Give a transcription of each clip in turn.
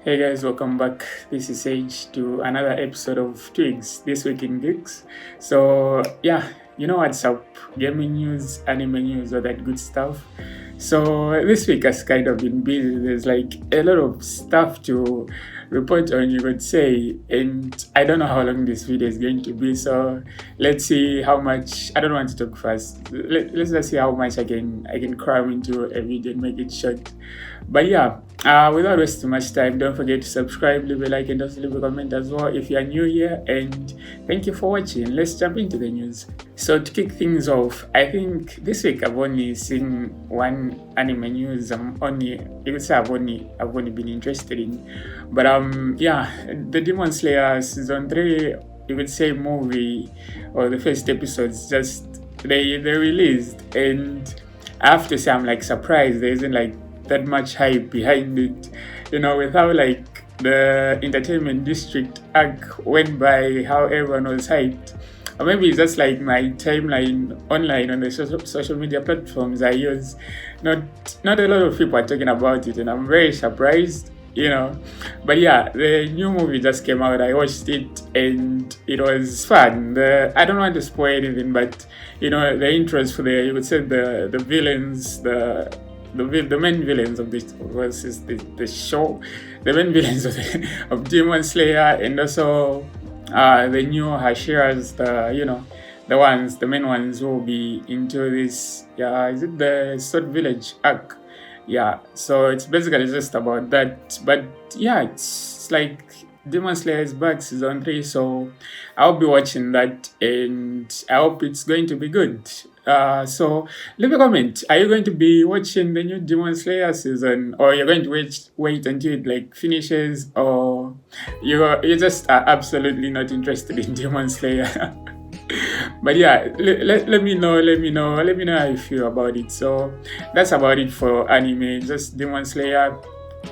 Hey guys, welcome back. This is Xaij to another episode of Twigs, This Week in Geeks. So, yeah, you know what's up? Gaming news, anime news, all that good stuff. So, this week has kind of been busy. There's like a lot of stuff to report on, you could say. And I don't know how long this video is going to be. So, let's see how much. I don't want to talk fast. Let's just see how much I can cram into a video and make it short. But yeah, without wasting much time, don't forget to subscribe, leave a like, and also leave a comment as well if you are new here. And thank you for watching. Let's jump into the news. So to kick things off, I think this week I've only seen one anime news. I've only been interested in. But yeah, the Demon Slayer season 3, you could say movie, or the first episodes, just they released, and I have to say I'm like surprised there isn't like that much hype behind it, with how like the entertainment district arc went by, how everyone was hyped. Or maybe it's just like my timeline online on the social media platforms I use. Not a lot of people are talking about it, and I'm very surprised. But yeah, the new movie just came out. I watched it and it was fun. I don't want to spoil anything, but the intros for you would say the villains, the main villains of this versus the show, the main villains of Demon Slayer, and also the new Hashiras, the main ones who will be into this. Yeah, is it the Sword Village arc? Yeah, so it's basically just about that. But yeah, it's like Demon Slayer is back season 3, so I'll be watching that, and I hope it's going to be good. So leave a comment. Are you going to be watching the new Demon Slayer season, or you're going to wait until it like finishes, or you just are absolutely not interested in Demon Slayer? But yeah, let me know how you feel about it. So that's about it for anime, just Demon Slayer,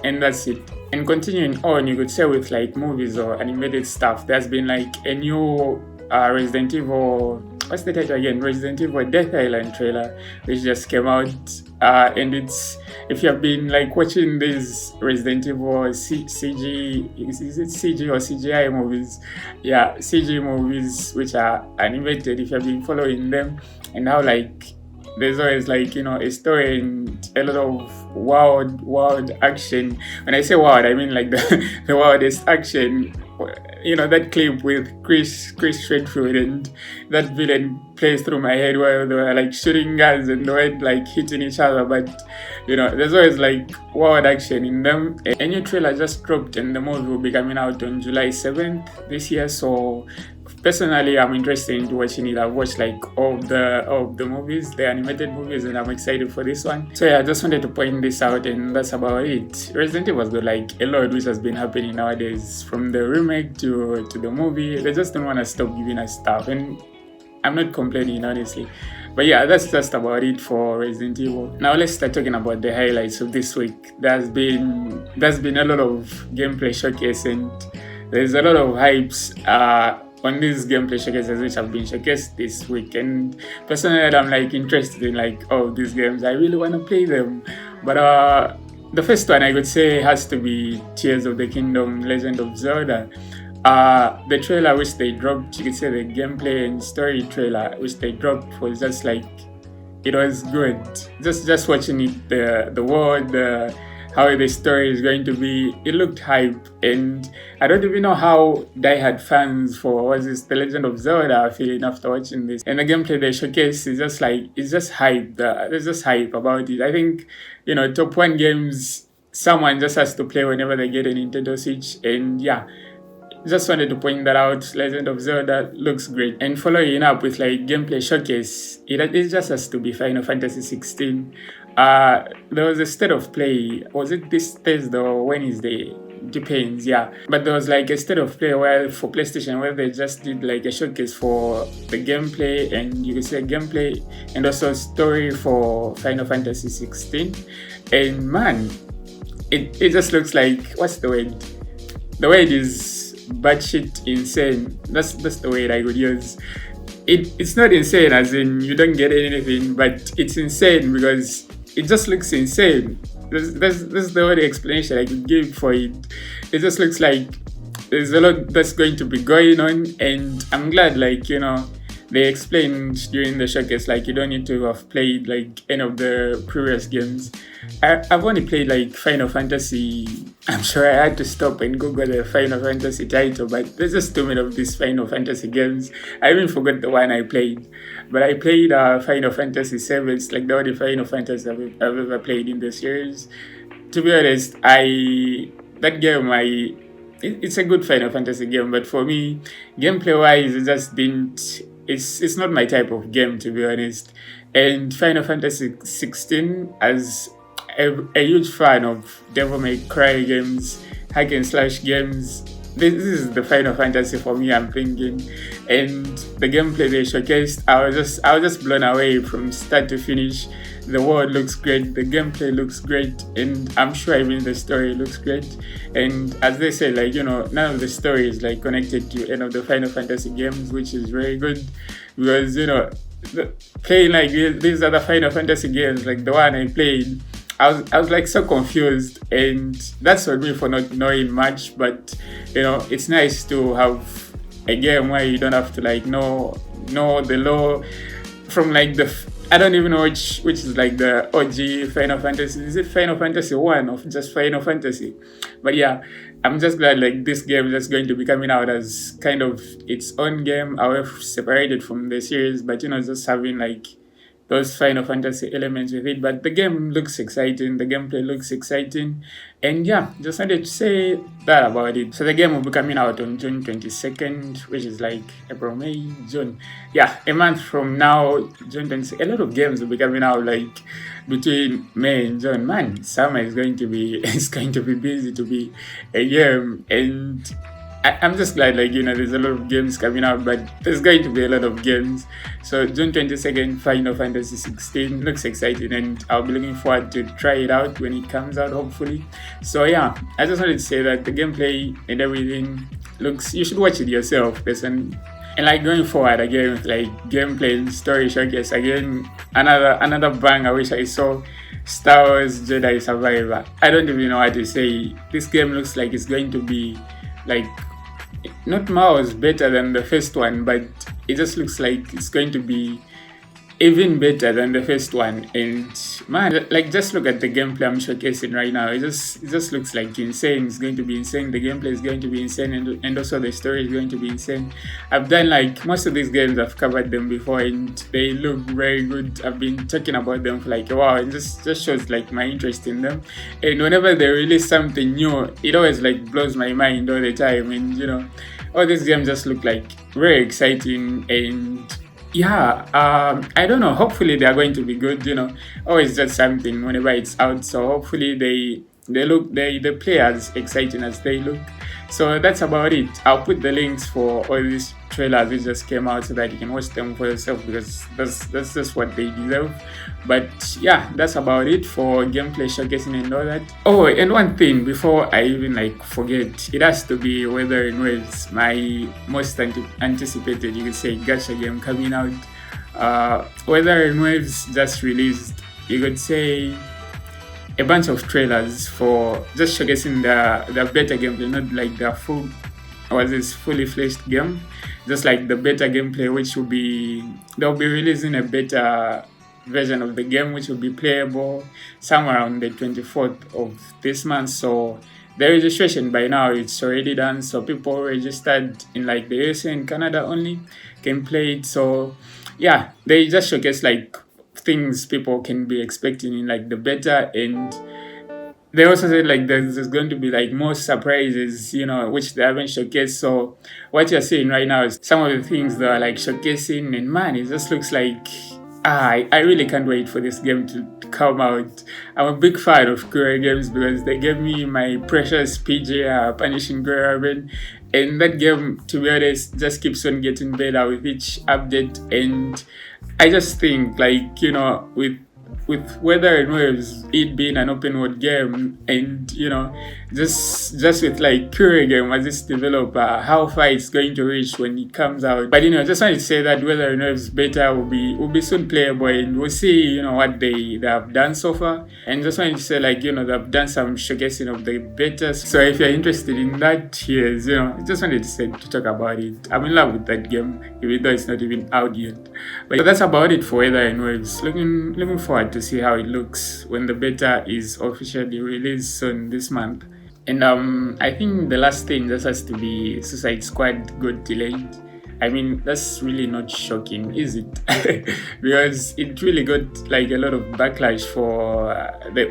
and that's it. And continuing on, you could say with like movies or animated stuff, there's been like a new Resident Evil, what's the title again? Resident Evil Death Island trailer, which just came out. And it's, if you have been like watching these Resident Evil CG, is it CG or CGI movies? Yeah, CG movies which are animated, if you have been following them, and how like there's always like a story and a lot of wild action. When I say wild, I mean like the wildest action. That clip with Chris Redfield and that villain plays through my head where they were like shooting guns and they were like hitting each other, but there's always like wild action in them. A new trailer just dropped and the movie will be coming out on July 7th this year, so personally I'm interested in watching it. I've watched like all the movies, the animated movies, and I'm excited for this one. So yeah, I just wanted to point this out, and that's about it. Resident Evil has got like a lot which has been happening nowadays, from the remake to the movie. They just don't want to stop giving us stuff, and I'm not complaining, honestly. But yeah, that's just about it for Resident Evil. Now let's start talking about the highlights of this week. There's been a lot of gameplay showcase, and there's a lot of hypes on these gameplay showcases which have been showcased this week. And personally, I'm like interested in like these games. I really want to play them. But the first one I would say has to be Tears of the Kingdom, Legend of Zelda. The trailer which they dropped, you could say the gameplay and story trailer which they dropped was just like, it was good. Just watching it, the world, how the story is going to be, it looked hype. And I don't even know how diehard fans for The Legend of Zelda are feeling after watching this. And the gameplay they showcase is just like, it's just hype. There's just hype about it. I think, top 1 games, someone just has to play whenever they get a Nintendo Switch. And yeah, just wanted to point that out. Legend of Zelda looks great. And following up with like gameplay showcase, it just has to be Final Fantasy 16. There was a state of play. Was it this Thursday or Wednesday? Depends, yeah. But there was like a state of play for PlayStation where they just did like a showcase for the gameplay, and you could say gameplay and also story for Final Fantasy 16. And man, it just looks like, what's the word? The word is batshit insane. That's the word I would use. It's not insane as in you don't get anything, but it's insane because it just looks insane. This is the only explanation I could give for it. It just looks like there's a lot that's going to be going on, and I'm glad, like, they explained during the showcase, like, you don't need to have played like any of the previous games. I've only played like Final Fantasy. I'm sure I had to stop and Google the Final Fantasy title, but there's just too many of these Final Fantasy games. I even forgot the one I played. But I played Final Fantasy 7. It's like the only Final Fantasy I've ever played in the series. To be honest, it's a good Final Fantasy game, but for me, gameplay wise, it just didn't. It's not my type of game, to be honest. And Final Fantasy 16, as a huge fan of Devil May Cry games, hack and slash games, this is the Final Fantasy for me, I'm thinking. And the gameplay they showcased, I was just blown away from start to finish. The world looks great, the gameplay looks great, and I'm sure even the story looks great. And as they say, like, none of the story is like connected to any of the Final Fantasy games, which is very good, because playing like these other Final Fantasy games, like the one I played, I was like so confused, and that's on me for not knowing much. But it's nice to have a game where you don't have to like know the lore from like I don't even know which is like the OG Final Fantasy. Is it Final Fantasy 1 or just Final Fantasy? But yeah, I'm just glad like this game is just going to be coming out as kind of its own game, however separated from the series, but just having like those Final Fantasy elements with it. But the game looks exciting, the gameplay looks exciting, and yeah, just wanted to say that about it. So the game will be coming out on June 22nd, which is like April, May, June. Yeah, a month from now, June 22nd. A lot of games will be coming out like between May and June. Man, summer is going to be busy to be a game, and I'm just glad, like, there's a lot of games coming out, but there's going to be a lot of games. So June 22nd, Final Fantasy 16 looks exciting, and I'll be looking forward to try it out when it comes out, hopefully. So yeah, I just wanted to say that the gameplay and everything you should watch it yourself, person. And like going forward again with like gameplay and story showcase, again, another bang I wish I saw, Star Wars Jedi Survivor. I don't even know what to say. This game looks like it's going to be like not miles better than the first one, but it just looks like it's going to be even better than the first one. And man, like, just look at the gameplay I'm showcasing right now. It just looks like insane. It's going to be insane. The gameplay is going to be insane, and also the story is going to be insane. I've done like most of these games, I've covered them before, and they look very good. I've been talking about them for like a while, and just shows like my interest in them. And whenever they release something new, it always like blows my mind all the time. And all these games just look like very exciting. And yeah, I don't know. Hopefully they are going to be good. Always just something whenever it's out. So hopefully they play as exciting as they look. So that's about it. I'll put the links for all these trailers that just came out so that you can watch them for yourself, because that's just what they deserve. But yeah, that's about it for gameplay showcasing and all that. Oh, and one thing before I even like forget, it has to be Weather and Waves, my most anticipated, you could say, gacha game coming out. Weather and Waves just released, you could say, a bunch of trailers for just showcasing the beta gameplay, not like the full or this fully fleshed game, just like the beta gameplay, which they'll be releasing a beta version of the game, which will be playable somewhere on the 24th of this month. So the registration by now, it's already done, so people registered in like the USA and Canada only can play it. So yeah, they just showcase like things people can be expecting in like the beta, and they also said like there's going to be like more surprises, which they haven't showcased. So what you're seeing right now is some of the things they are like showcasing, and man, it just looks like I really can't wait for this game to come out. I'm a big fan of Korea games because they gave me my precious PJ Punishing Raven, and that game, to be honest, just keeps on getting better with each update. And I just think like with Weather and Waves, it being an open world game, and just with like Curie game as this developer, how far it's going to reach when it comes out. But just wanted to say that whether it's beta will be soon playable, and we'll see what they have done so far. And just wanted to say like they've done some showcasing of the beta. So if you're interested in that, here's just wanted to talk about it. I'm in love with that game, even though it's not even out yet. But that's about it for Weather and Waves. Looking forward to see how it looks when the beta is officially released soon this month. And I think the last thing just has to be Suicide Squad got delayed. I mean, that's really not shocking, is it? Because it really got like a lot of backlash for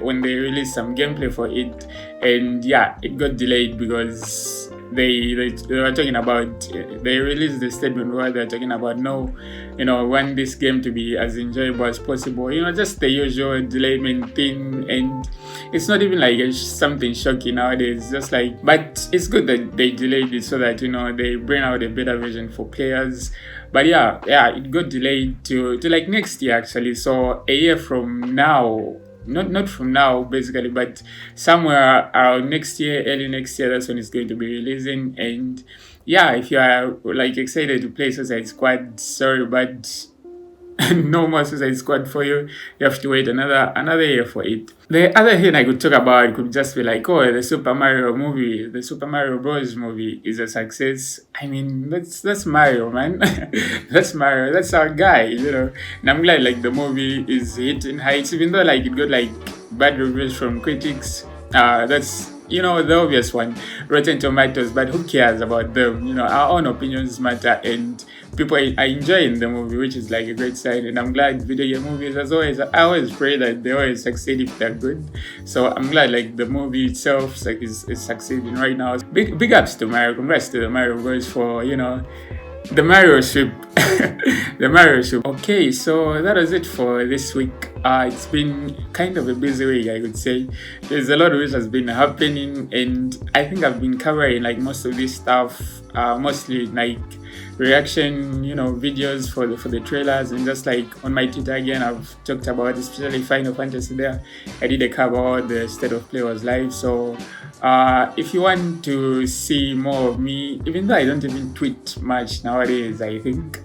when they released some gameplay for it, and yeah, it got delayed because they were talking about, they released the statement where they're talking about want this game to be as enjoyable as possible, just the usual delayment thing. And it's not even like something shocking nowadays, just like, but it's good that they delayed it so that they bring out a better version for players. But yeah, it got delayed to like next year actually, so a year from now. Not from now basically, but somewhere around next year, early next year, that's when it's going to be releasing. And yeah, if you are like excited to play Suicide Squad, sorry, but no more Suicide Squad for you. You have to wait another year for it. The other thing I could talk about could just be like, oh, the Super Mario Bros. Movie is a success. I mean, that's Mario, man. That's Mario. That's our guy, And I'm glad like the movie is hitting heights, even though like it got like bad reviews from critics. That's the obvious one, Rotten Tomatoes, but who cares about them? Our own opinions matter, and people are enjoying the movie, which is like a great sign. And I'm glad video game movies, I always pray that they always succeed if they're good. So I'm glad like the movie itself is succeeding right now. Big ups to Mario. Congrats to the Mario Bros for the Mario ship. The Mario ship. Okay, so that was it for this week. It's been kind of a busy week, I would say. There's a lot of which has been happening, and I think I've been covering like most of this stuff, mostly like reaction videos for the trailers, and just like on my Twitter again, I've talked about especially Final Fantasy there. I did a cover on the State of Play was live. So if you want to see more of me, even though I don't even tweet much nowadays, I think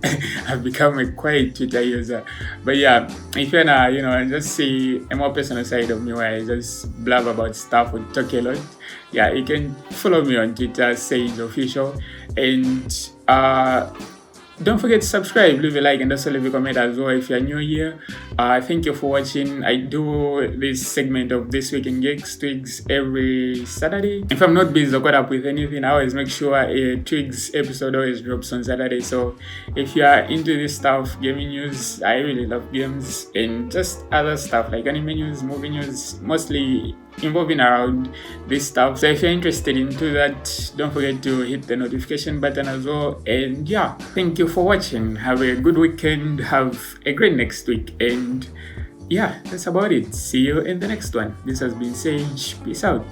I've become a quiet Twitter user. But yeah, if you wanna just see a more personal side of me where I just blab about stuff or talk a lot, yeah, you can follow me on Twitter, Xaij Official. And don't forget to subscribe, leave a like, and also leave a comment as well if you're new here. Thank you for watching. I do this segment of This Week in Geeks Twigs every Saturday. If I'm not busy or caught up with anything, I always make sure a Twigs episode always drops on Saturday. So if you are into this stuff, gaming news, I really love games, and just other stuff like anime news, movie news, mostly involving around this stuff. So if you're interested into that, don't forget to hit the notification button as well. And yeah, thank you for watching. Have a good weekend, have a great next week, and yeah, that's about it. See you in the next one. This has been Xaij. Peace out.